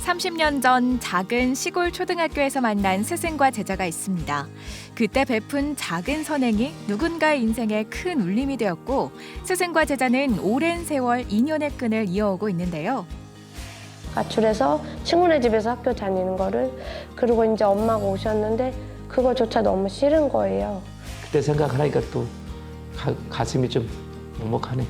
30년 전 작은 시골 초등학교에서 만난 스승과 제자가 있습니다. 그때 베푼 작은 선행이 누군가의 인생에 큰 울림이 되었고 스승과 제자는 오랜 세월 인연의 끈을 이어오고 있는데요. 가출해서 친구네 집에서 학교 다니는 거를 그리고 이제 엄마가 오셨는데 그거조차 너무 싫은 거예요. 그때 생각하니까 또 가슴이 좀 먹먹하네.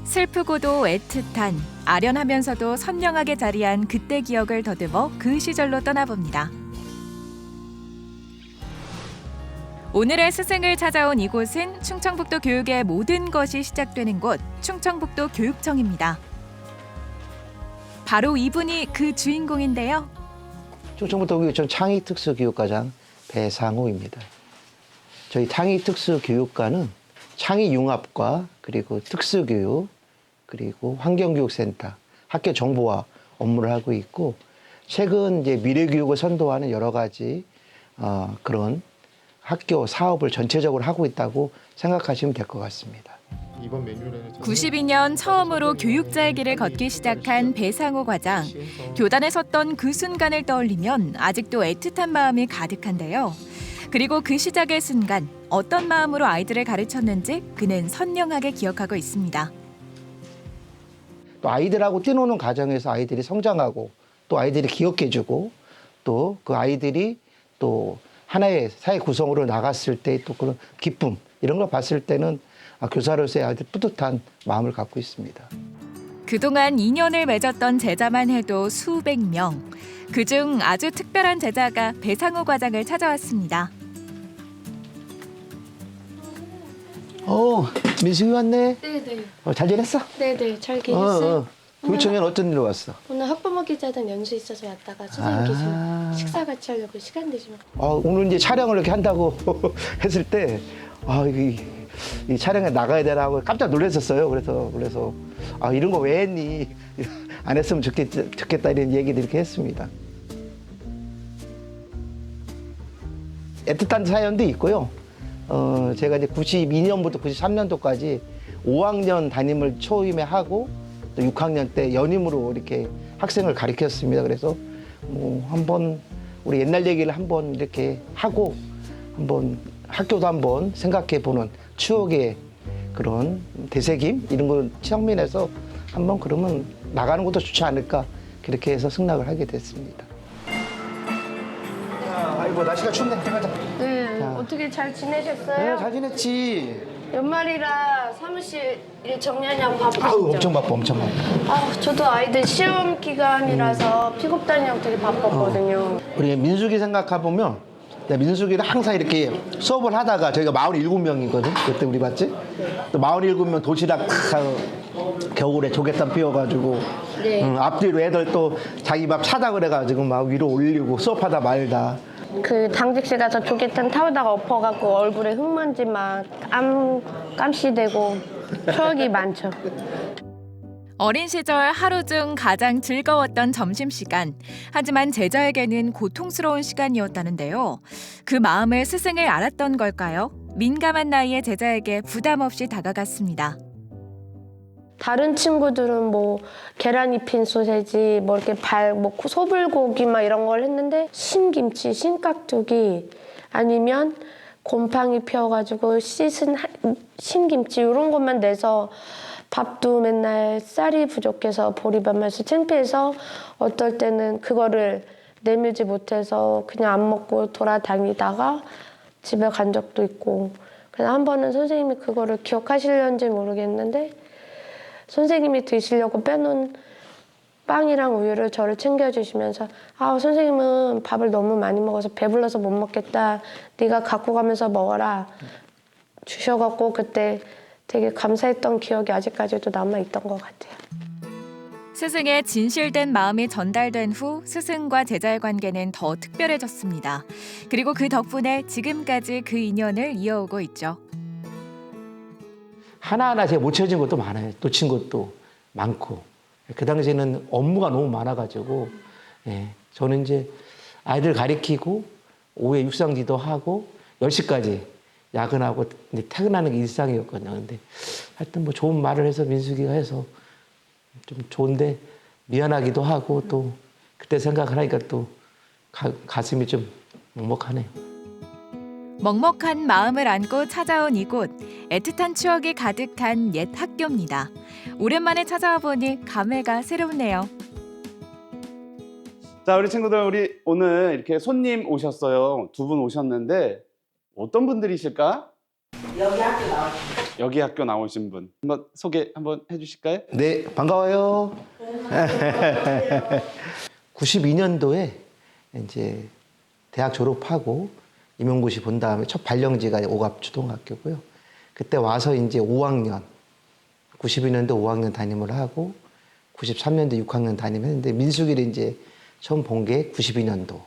슬프고도 애틋한 아련하면서도 선명하게 자리한 그때 기억을 더듬어 그 시절로 떠나봅니다. 오늘의 스승을 찾아온 이곳은 충청북도 교육의 모든 것이 시작되는 곳 충청북도 교육청입니다. 바로 이분이 그 주인공인데요. 충청북도 교육청 창의특수교육과장 배상호입니다. 저희 창의특수교육과는 창의융합과 그리고 특수교육 그리고 환경교육센터, 학교 정보화 업무를 하고 있고 최근 이제 미래교육을 선도하는 여러 가지 그런 학교 사업을 전체적으로 하고 있다고 생각하시면 될 것 같습니다. 92년 처음으로 교육자의 길을 걷기 시작한 배상호 과장. 교단에 섰던 그 순간을 떠올리면 아직도 애틋한 마음이 가득한데요. 그리고 그 시작의 순간 어떤 마음으로 아이들을 가르쳤는지 그는 선명하게 기억하고 있습니다. 또 아이들하고 뛰노는 과정에서 아이들이 성장하고 또 아이들이 기억해주고 또 그 아이들이 또 하나의 사회 구성으로 나갔을 때 또 그런 기쁨 이런 걸 봤을 때는 교사로서의 아주 뿌듯한 마음을 갖고 있습니다. 그동안 인연을 맺었던 제자만 해도 수백 명. 그중 아주 특별한 제자가 배상호 과장을 찾아왔습니다. 민숙이 왔네. 네네. 잘 지냈어? 네네. 잘 계셨어요? 교육청에는 어떤 일로 왔어? 오늘 학부모 기자단 연수 있어서 왔다가 선생님께서 식사 같이 하려고 시간 되시면. 오늘 이제 촬영을 이렇게 한다고 했을 때 이 촬영에 나가야 되라고 깜짝 놀랐었어요. 그래서 이런 거 왜 했니? 안 했으면 좋겠다 이런 얘기들 이렇게 했습니다. 애틋한 사연도 있고요. 제가 이제 92년부터 93년도까지 5학년 담임을 초임에 하고 또 6학년 때 연임으로 이렇게 학생을 가르쳤습니다. 그래서 한번 우리 옛날 얘기를 한번 이렇게 하고 한번 학교도 한번 생각해 보는 추억의 그런 되새김 이런 걸 측면에서 한번 그러면 나가는 것도 좋지 않을까 그렇게 해서 승낙을 하게 됐습니다. 아이고 날씨가 춥네. 가자. 네. 자. 어떻게 잘 지내셨어요? 네, 잘 지냈지. 연말이라 사무실 일 정리하냐고 바쁘시죠? 엄청 바빠, 엄청 바빠. 저도 아이들 시험 기간이라서 픽업 다니려고 되게 바빴거든요. 우리 민숙이 생각해보면 민숙이를 항상 이렇게 수업을 하다가 저희가 47명이거든. 그때 우리 봤지? 또 47명 도시락 탁 하고 겨울에 조개탕 피워가지고 네. 앞뒤로 애들 또 자기 밥 차다 그래가지고 막 위로 올리고 수업하다 말다. 그 당직실 가서 조개탕 타오다가 엎어갖고 얼굴에 흙먼지 막 감시되고 추억이 많죠. 어린 시절 하루 중 가장 즐거웠던 점심시간. 하지만 제자에게는 고통스러운 시간이었다는데요. 그 마음을 스승을 알았던 걸까요? 민감한 나이의 제자에게 부담 없이 다가갔습니다. 다른 친구들은 뭐 계란 입힌 소세지, 뭐 이렇게 소불고기 막 이런 걸 했는데 신김치, 신깍두기 아니면 곰팡이 피워가지고 씻은 신김치 이런 것만 내서 밥도 맨날 쌀이 부족해서 보리밥만서 창피해서 어떨 때는 그거를 내밀지 못해서 그냥 안 먹고 돌아다니다가 집에 간 적도 있고 그래서 한 번은 선생님이 그거를 기억하시려는지 모르겠는데 선생님이 드시려고 빼놓은 빵이랑 우유를 저를 챙겨주시면서 선생님은 밥을 너무 많이 먹어서 배불러서 못 먹겠다. 네가 갖고 가면서 먹어라. 주셔갖고 그때 되게 감사했던 기억이 아직까지도 남아있던 것 같아요. 스승의 진실된 마음이 전달된 후 스승과 제자의 관계는 더 특별해졌습니다. 그리고 그 덕분에 지금까지 그 인연을 이어오고 있죠. 하나하나 제가 못 찾은 것도 많아요. 놓친 것도 많고. 그 당시에는 업무가 너무 많아가지고, 저는 이제 아이들 가리키고, 오후에 육상지도 하고, 10시까지 야근하고 이제 퇴근하는 게 일상이었거든요. 근데 하여튼 좋은 말을 해서 민숙이가 해서 좀 좋은데 미안하기도 하고 또 그때 생각을 하니까 또 가슴이 좀 먹먹하네요. 먹먹한 마음을 안고 찾아온 이곳, 애틋한 추억이 가득한 옛 학교입니다. 오랜만에 찾아와 보니 감회가 새롭네요. 자, 우리 친구들, 우리 오늘 이렇게 손님 오셨어요. 2분 오셨는데 어떤 분들이실까? 여기 학교 나오신 분. 한번 소개 한번 해주실까요? 네, 반가워요. 92년도에 이제 대학 졸업하고 임용고시 본 다음에 첫 발령지가 오갑초등학교고요. 그때 와서 이제 5학년, 92년도 5학년 담임을 하고 93년도 6학년 담임했는데 민수기를 이제 처음 본 게 92년도.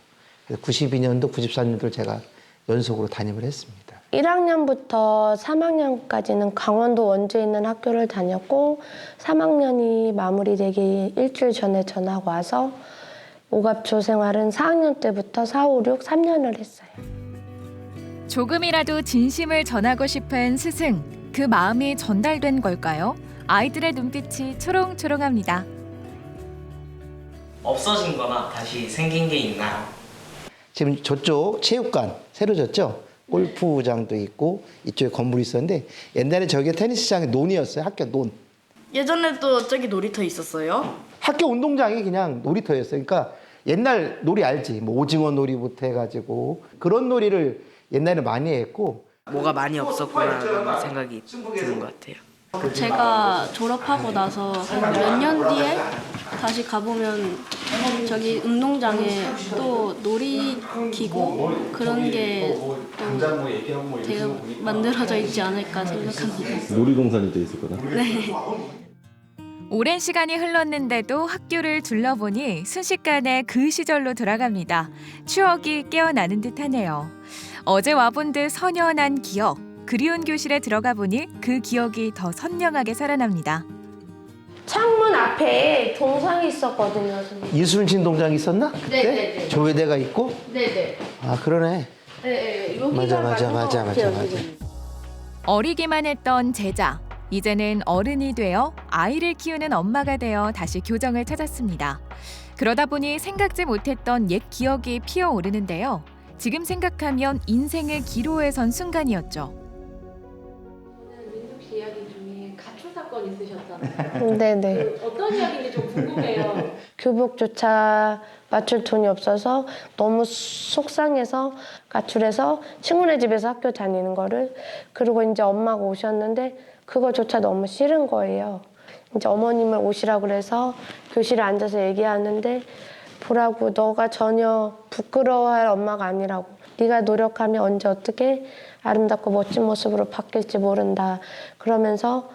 그래서 92년도, 93년도를 제가 연속으로 담임을 했습니다. 1학년부터 3학년까지는 강원도 원주에 있는 학교를 다녔고 3학년이 마무리되기 일주일 전에 전화가 와서 오갑초 생활은 4학년 때부터 4, 5, 6, 3년을 했어요. 조금이라도 진심을 전하고 싶은 스승, 그 마음이 전달된 걸까요? 아이들의 눈빛이 초롱초롱합니다. 없어진 거나 다시 생긴 게 있나요? 지금 저쪽 체육관 새로 졌죠? 골프장도 있고 이쪽에 건물이 있었는데 옛날에 저게 테니스장이 논이었어요. 학교 논. 예전에도 저기 놀이터 있었어요? 학교 운동장이 그냥 놀이터였어요. 그러니까 옛날 놀이 알지? 뭐 오징어 놀이부터 해가지고 그런 놀이를 옛날에 많이 했고 뭐가 많이 없었구나라는 생각이 드는 것 같아요. 제가 졸업하고 나서 한 몇 년 뒤에 다시 가보면 저기 운동장에 또 놀이기구 그런 게 또 되게 만들어져 있지 않을까 생각합니다. 놀이동산이 돼 있을 거다. 네. 오랜 시간이 흘렀는데도 학교를 둘러보니 순식간에 그 시절로 돌아갑니다. 추억이 깨어나는 듯하네요. 어제 와본 듯 선연한 기억. 그리운 교실에 들어가 보니 그 기억이 더 선명하게 살아납니다. 창문 앞에 동상이 있었거든요, 선생님. 이순신 동장 있었나? 그때? 네네네. 조회대가 있고? 네네. 아 그러네. 네, 맞아. 어리기만 했던 제자. 이제는 어른이 되어 아이를 키우는 엄마가 되어 다시 교정을 찾았습니다. 그러다 보니 생각지 못했던 옛 기억이 피어오르는데요. 지금 생각하면 인생의 기로에 선 순간이었죠. 민숙 씨 이야기 중에 가출 사건 있으셨잖아요. 네네. 어떤 이야기인지 좀 궁금해요. 교복조차 맞출 돈이 없어서 너무 속상해서 가출해서 친구네 집에서 학교 다니는 거를 그리고 이제 엄마가 오셨는데 그거조차 너무 싫은 거예요. 이제 어머님을 오시라고 그래서 교실에 앉아서 얘기하는데 보라고 너가 전혀 부끄러워할 엄마가 아니라고 네가 노력하면 언제 어떻게 아름답고 멋진 모습으로 바뀔지 모른다 그러면서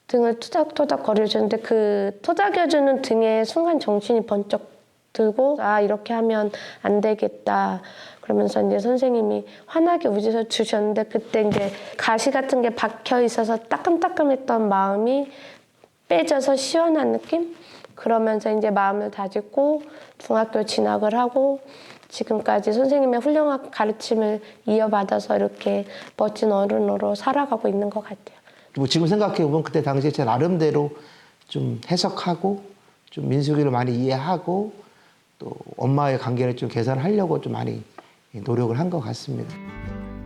등을 토닥토닥 거려주는데 그 토닥여주는 등에 순간 정신이 번쩍 들고 아 이렇게 하면 안 되겠다 그러면서 이제 선생님이 환하게 웃으셔 주셨는데 그때 이제 가시 같은 게 박혀 있어서 따끔따끔했던 마음이 빼져서 시원한 느낌? 그러면서 이제 마음을 다잡고 중학교 진학을 하고 지금까지 선생님의 훌륭한 가르침을 이어받아서 이렇게 멋진 어른으로 살아가고 있는 것 같아요. 뭐 지금 생각해보면 그때 당시에 제 나름대로 좀 해석하고 좀 민숙이를 많이 이해하고 또 엄마의 관계를 좀 개선하려고 좀 많이 노력을 한 것 같습니다.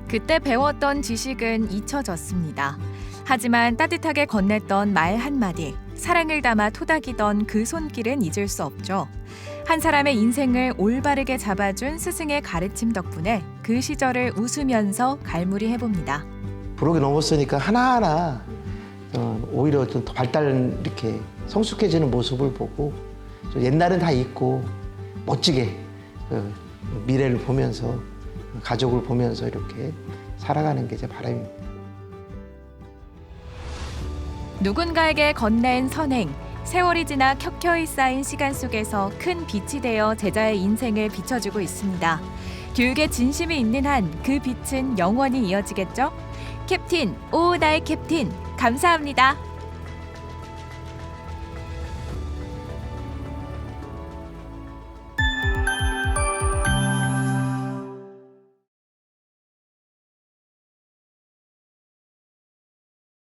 그때 배웠던 지식은 잊혀졌습니다. 하지만 따뜻하게 건넸던 말 한마디, 사랑을 담아 토닥이던 그 손길은 잊을 수 없죠. 한 사람의 인생을 올바르게 잡아준 스승의 가르침 덕분에 그 시절을 웃으면서 갈무리해봅니다. 부록이 넘었으니까 하나하나 오히려 좀 더 발달 이렇게 성숙해지는 모습을 보고 좀 옛날은 다 잊고 멋지게 미래를 보면서 가족을 보면서 이렇게 살아가는 게 제 바람입니다. 누군가에게 건넨 선행, 세월이 지나 켜켜이 쌓인 시간 속에서 큰 빛이 되어 제자의 인생을 비춰주고 있습니다. 교육에 진심이 있는 한 그 빛은 영원히 이어지겠죠? 캡틴, 오 나의 캡틴, 감사합니다.